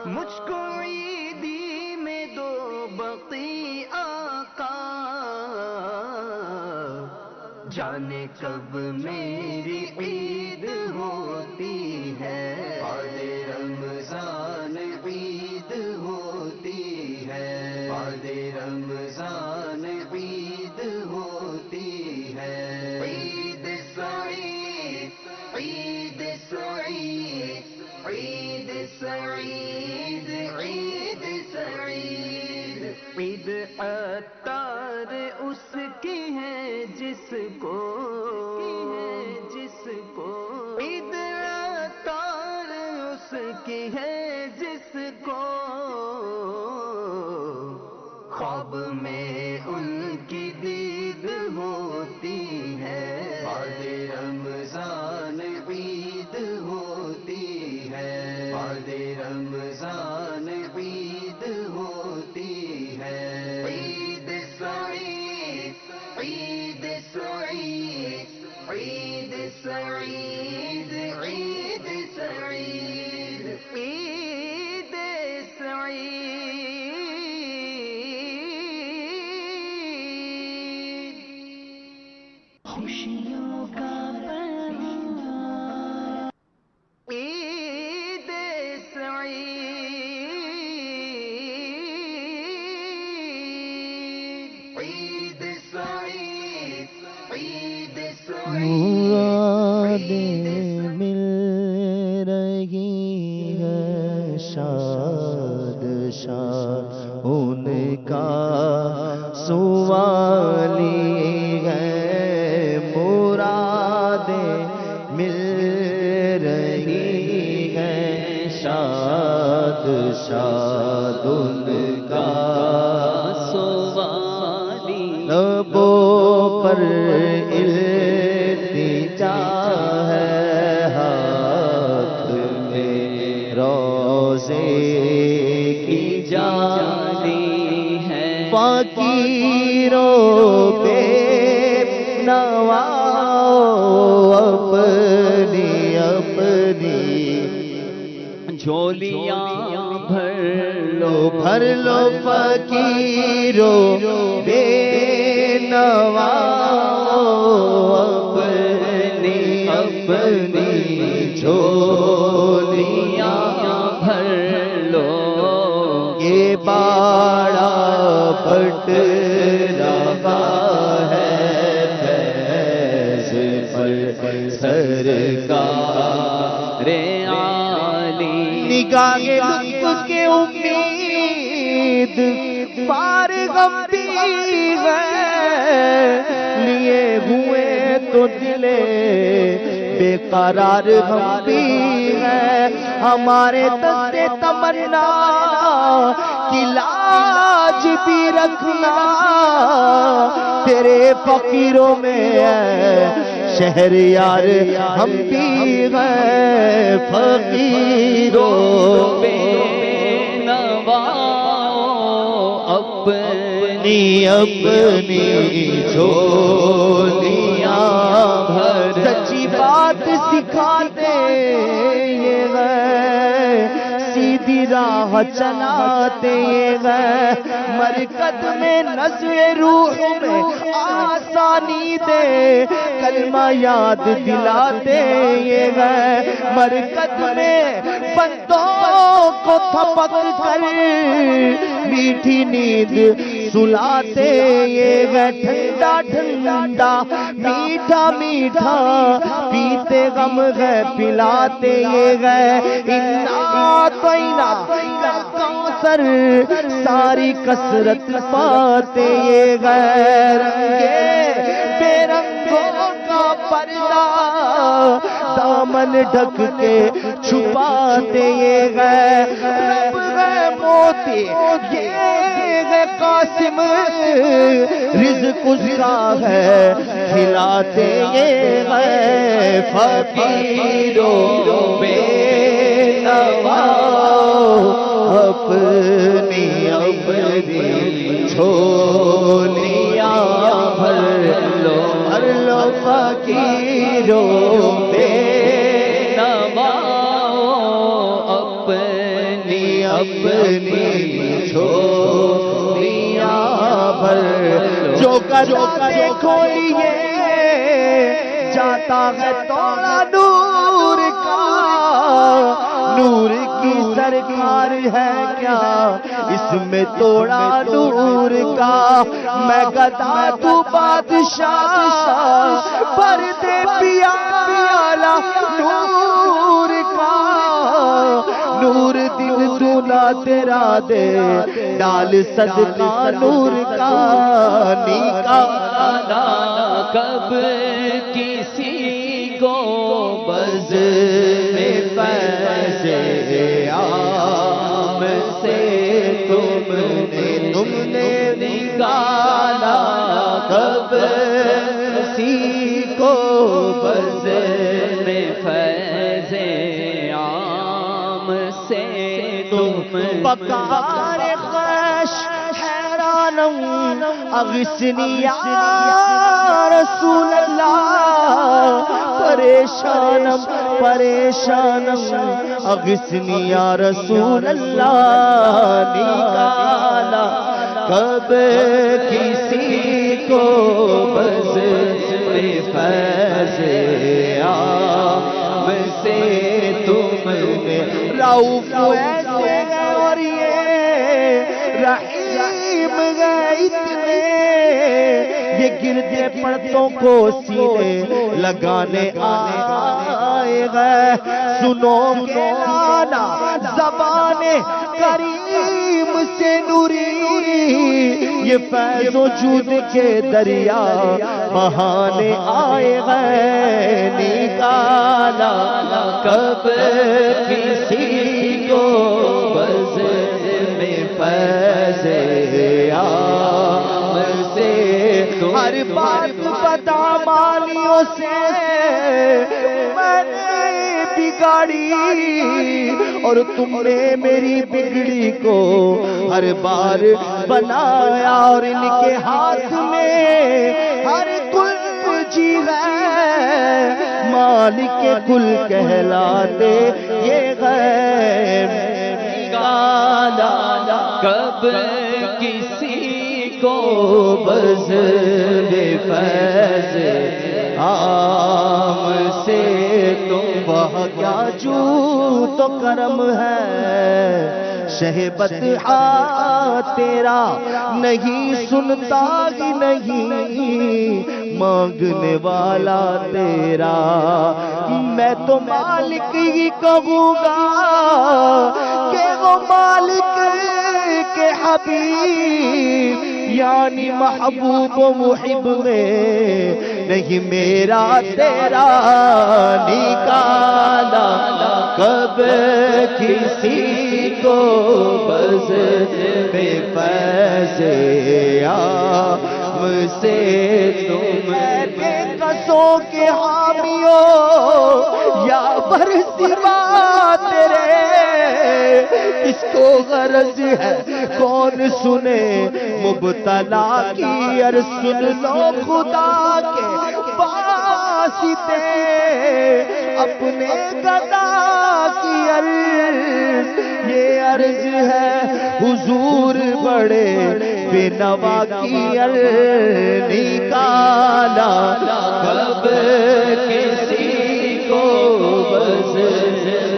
مجھ کو عیدی میں دو بقی آقا، جانے کب میری عید ہوتی ہے، بعد رمضان عید ہوتی ہے، بعد رمضان عید ہوتی ہے، عید سعید عید سعید عید سعید عید سعید، عید عطار اس کی ہے جس کو عید عطار اس کی ہے جس کو خواب میں ان کی دید ہوتی ہے، بعد رمضان عید ہوتی ہے، بعد رمضان عید ہوتی ہے، عید سعید عید سعید عید سعید عید سعید عید سعید۔ خوشیوں کا پیغام، عید سعید عید سعید عید سعید، مرادیں مل رہی ہے شاد شاد ان کا سوالی ہے، مرادیں مل رہی ہے شاد شاد ان کا سوالی، لبوں پر التجا ہے، ہاتھ میں روزے کی جالی ہے، فقیروں بے نوا اپنی اپنی جھولیاں بھر لو فقیروں بے نوا اپنی اپنی جھولیاں بھر لو، یہ باڑا بٹ رہا ہے فیض پر سرکار عالی، نگاہ لطف کے امید پار غم بھی ہے، لیے ہوئے تو دلے بے قرار ہم بھی ہے، ہمارے دستے تمنا کی لاج بھی رکھنا، تیرے فقیروں میں ہے شہر یار ہم بھی ہیں، فقیروں بے نوا اپنی اپنی جھولیاں بھر، سچی بات سکھاتے یہ ہے، سیدھی راہ چلاتے یہ ہے، مرکز میں نزع روح میں آسانی دے، کلمہ یاد دلاتے یہ ہے، مرکز میں بندوں کو تھپک کر میٹھی نیند سلاتے یہ ہے، ٹھنڈا ٹھنڈا میٹھا میٹھا پیتے غم ہے پلاتے یہ ہے، انا طینا کوثر ساری کثرت پاتے یہ ہے، رنگے بے رنگوں کا پردہ دامن ڈھک کے چھپاتے یہ ہے، رب ہے موتی یہ ہے قاسم رزق اس کا ہے کھلاتے یہ ہے، فقیروں بے نوا اپنی اپنی جھولیاں بھر لو فقیروں بے نوا اپنی جھولیاں بھر جو گدا دیکھو لیے جاتا ہے توڑا نور کا، نور کی سرکار ہے کیا اس میں توڑا نور کا، میں گدا تو بادشاہ پر دے پیالہ نور کا، نور دل دولا تیرا دے ڈال صدقہ نور کا، نکالا کب کسی کو بز میں فیض عام سے تم نے نکالا، کب کسی کو بز میں فیض عام سے تم بکار خش حیرانم اغثنی یا رسول اللہ، پریشانم اغثنی یا رسول اللہ، نکالا کب کسی کو بز میں فیض عام سے تم نے، رؤوف ایسے ہیں اور یہ رحیم گئے اتنے، یہ گردے پڑتوں کو سینے لگانے آئے گئے، سنو گانا زبان کریم سے نوری، یہ فیض و جود کے دریا بہانے آئے گئے، نکالا کب کسی کو بز میں فیض عام سے ہر بات بتا مالیوں سے میں نے بگاڑی، اور تم نے میری بگڑی کو ہر بار بنایا، اور ان کے ہاتھ میں ہر کل جی ہے، مالک کل کہلاتے یہ غیر، نکالا کب کسی کو بز میں فیض عام سے تم، وہ کیا جو تو کرم ہے شہبت تیرا نہیں سنتا ہی نہیں، مانگنے والا تیرا میں تو مالک ہی کہوں گا کہ وہ مالک کے حبیب، یعنی محبوب و محب میں نہیں میرا تیرا، نکالا کب کسی کو بز میں فیض عام سے تم، بے قصوں کے حامیوں یا بر سوا تیرے، اس کو غرض ہے کون سنے مبتلا کی، عرض سن لو خدا کے واسطے اپنے گدا کی عرض، یہ عرض ہے حضور بڑے بے نوا کی عرض، نکالا کب کسی کو بز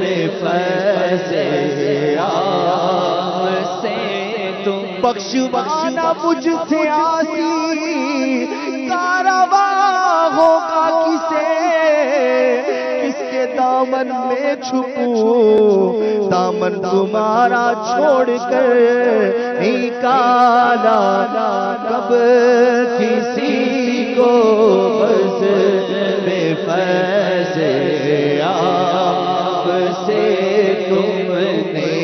میں فیض عام سے تم، بخشوانا مجھ سے آسی کارواں ہوگا کسے، کس کے دامن میں چھپوں دامن تمہارا چھوڑ کر، نکالا کب کسی کو بز میں فیض عام سے تم نے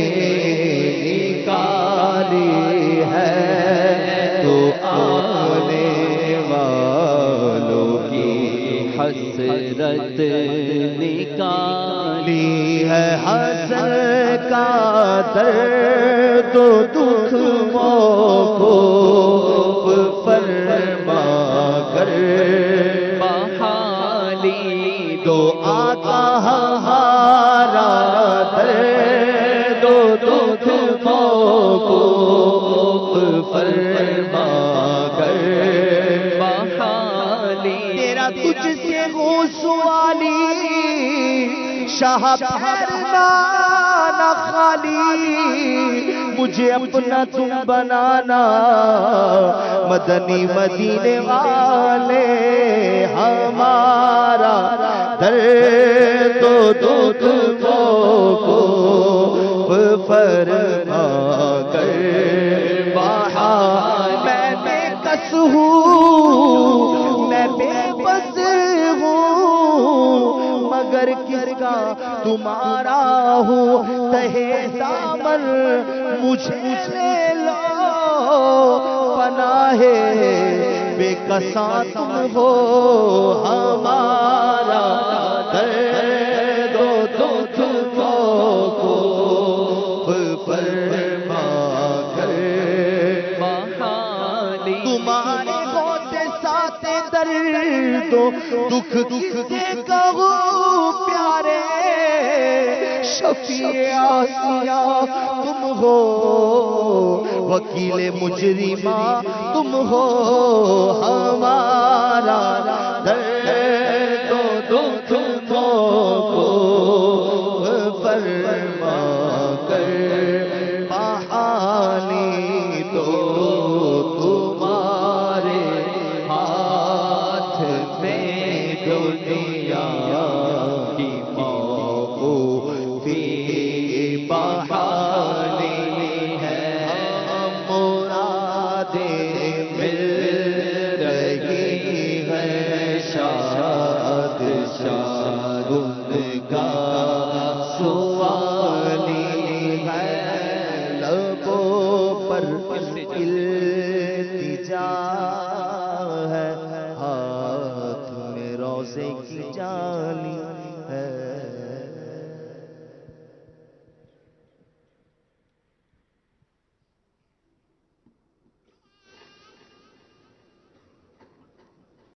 نکالی ہے، تو آنے والوں کی حسرت نکالی ہے، حسن کا درد و دکھ موقوف فرما کر، بحالی دو آقا ہمارا درد و دکھ شاہ ٹھہرنا نہ خالی مجھے اپنا تم بنانا مدنی مدینے والے ہمارا درد و دکھ کو فرما کر بہا میں بے کس ہوں میں بے بس ہوں مگر کس کا تمہارا ہوں تہے دامن مجھے لے لو پناہ بے کساں تم ہو ہمارا درد و دکھ کو فرما کر بحالی تمہارے ہوتے ساتھ درد و دکھ کسے کہوں پیارے شفیع آسیا تم ہو وکیل مجرمہ تم ہو ہمارا درد و دکھ کو فرما کر بحالی تو تمہارے ہاتھ میں دنیا کی موقوفی بحالی ہے مرادیں مل رہی ہے شاد شاد ان کا سوالی ہے لبوں پر